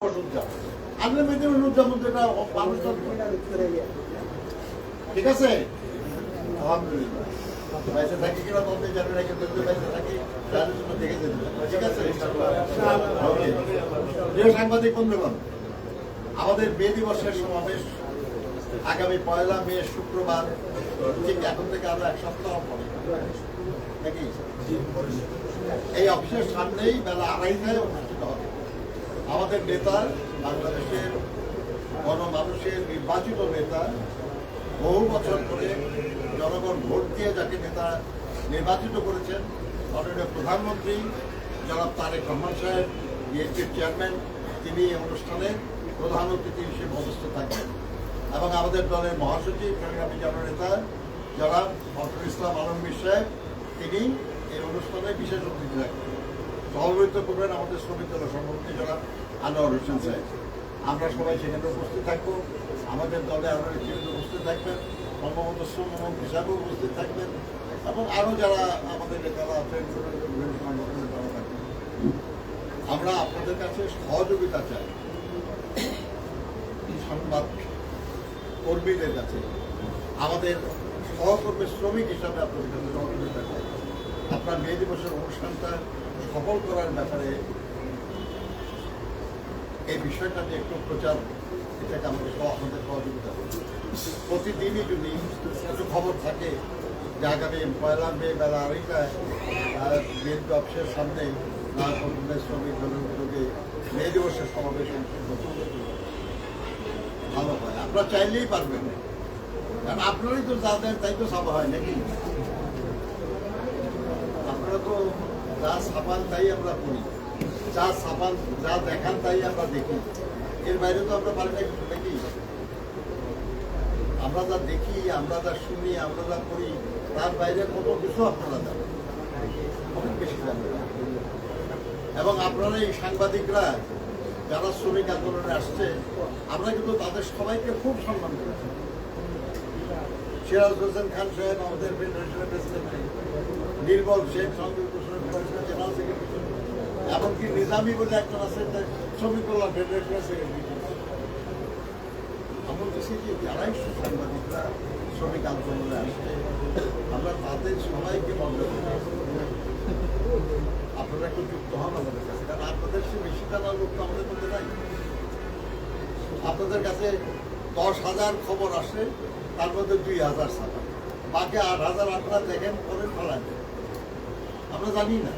ঠিক আছে, আলহামদুলিল্লাহ। বাইসে থাকি কিনা বলতে জানি না, কিন্তু বাইসে থাকি তাদের জন্য দেখে যেতে ঠিক আছে। প্রিয় সাংবাদিক বন্ধুগণ, আমাদের মে দিবসের সমাবেশ আগামী 1 মে শুক্রবার, ঠিক এখন থেকে আরো 1 সপ্তাহ পরে নাকি এই অফিসের সামনেই বেলা 2:30টায় অনুষ্ঠিত হবে। আমাদের নেতা, বাংলাদেশের গণমানুষের নির্বাচিত নেতা, বহু বছর ধরে জনগণ ভোট দিয়ে যাকে নেতা নির্বাচিত করেছেন, মাননীয় প্রধানমন্ত্রী জনাব তারেক রহমান সাহেব, বিএনপির চেয়ারম্যান, তিনি এই অনুষ্ঠানে প্রধান অতিথি হিসেবে উপস্থিত থাকবেন। এবং আমাদের দলের মহাসচিব সংগ্রামী জননেতা জনাব ফখরুল ইসলাম আলমগীর সাহেব, তিনি এই অনুষ্ঠানে বিশেষ অতিথি থাকবেন। সভাপতিত্ব করবেন আমাদের শ্রমিক দলের সভাপতি জনাব আনোয়ার হোসেন সাহেব। আমরা সবাই সেখানে উপস্থিত থাকবো। আমাদের দলে আরো নেতৃত্ব উপস্থিত থাকবেন, সম্ভবত শ্রমমন্ত্রী হিসাবেও উপস্থিত থাকবেন, এবং আরো যারা আমাদের নেতারা আছেন বিভিন্ন সংগঠনের তারা থাকবেন। আমরা আপনাদের কাছে সহযোগিতা চাই, সংবাদ কর্মীদের কাছে আমাদের সহকর্মী শ্রমিক হিসাবে আপনাদের কাছে সহযোগিতা চাই। আপনার মে দিবসের অনুষ্ঠানটা সফল করার ব্যাপারে এই বিষয়টা নিয়ে একটু প্রচার, এটাকে আমাদের সহযোগিতা করবে। প্রতিদিনই যদি একটু খবর থাকে যে আগামী 1 মে বেলা 2:30টায় বিএনপি অফিসের সামনে শ্রমিক দলের উদ্যোগে মে দিবসের সমাবেশ অনুষ্ঠিত ভালো হয়। আপনারা চাইলেই পারবেন, কারণ আপনারাই তো যা দেন তাই তো ছাপা হয় নাকি। আপনারা তো যা ছাপান তাই আমরা পড়ি, যা ছাপান যা দেখান তাই আমরা দেখি, এর বাইরে তো আমরা পারি নাকি। আমরা যা দেখি, আমরা যা শুনি, আমরা যা করি, তার বাইরে কত কিছু আপনারা জানেন, অনেক বেশি জানেন। এবং আপনারা এই সাংবাদিকরা যারা শ্রমিক আন্দোলনে আসছে, আমরা কিন্তু তাদের সবাইকে খুব সম্মান করেছি। সিরাজ হোসেন খান সাহেব আমাদের ফেডারেশনের প্রেসিডেন্ট, নির্মল শেখ সংযুক্ত শ্রমিক ফেডারেশনের জেনারেল সেক্রেটারি, এমনকি নিজামী বলে একজন আছেন শ্রমিক কল্যাণ ফেডারেশনের সেক্রেটারি। আমরা দেখছি যে যারাই সাংবাদিকরা শ্রমিক আন্দোলনে আসছে, আমরা তাদের সবাইকে মর্যাদা আপনারা একটু যুক্ত হন আমাদের কাছে, কারণ আপনাদের সে বেশি জানার লোক তো আমাদের মধ্যে নাই। আপনাদের কাছে 10,000 খবর আসে, তার মধ্যে 2,000 ছাপা, বাকি 8,000 আপনারা দেখেন, করেন, ফলান, আমরা জানি না।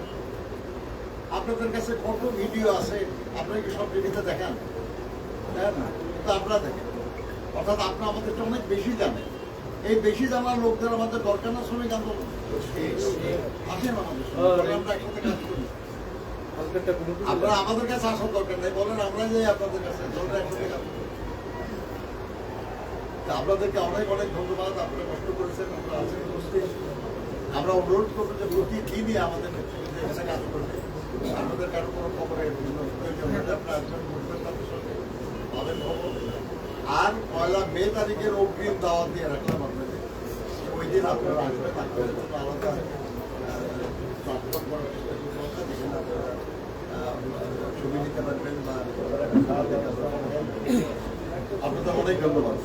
আপনাদের কাছে কত ভিডিও আছে, আপনারা কি সব টিভিতে দেখান? দেখেন না, তো আপনারা দেখেন। অর্থাৎ আপনারা আমাদের অনেক বেশি জানেন। এই বেশি জানার লোকদের আমাদের দরকার না শ্রমিক আন্দোলন, আসেন আমাদের সঙ্গে, আমরা একসাথে কাজ করি। আপনারা আমাদের কাছে আসার দরকার নেই, বলেন আমরা যাই আপনাদের কাছে, একসাথে কাজ করি। আপনাদেরকে অনেক অনেক ধন্যবাদ, আপনারা কষ্ট করেছেন, আমরা আছেন উপস্থিত। আমরা অনুরোধ করবো যে প্রতিদিনই আমাদের নেতৃত্বে এখানে কাজ করবে। আপনাদের কারো কোনো খবরের প্রয়োজন হলে আপনারা একজন বলবেন তাদের সঙ্গে, পাবেন খবর। আর 1 মে তারিখের অগ্রিম দাওয়াত দিয়ে রাখলাম আপনাদের, ওই দিন আপনারা আসবেন, আপনাদের জন্য আলাদা প্ল্যাটফর্ম করার চেষ্টা করবো, যেখানে আপনারা ছবি নিতে পারবেন বা আপনাদের অনেক ধন্যবাদ।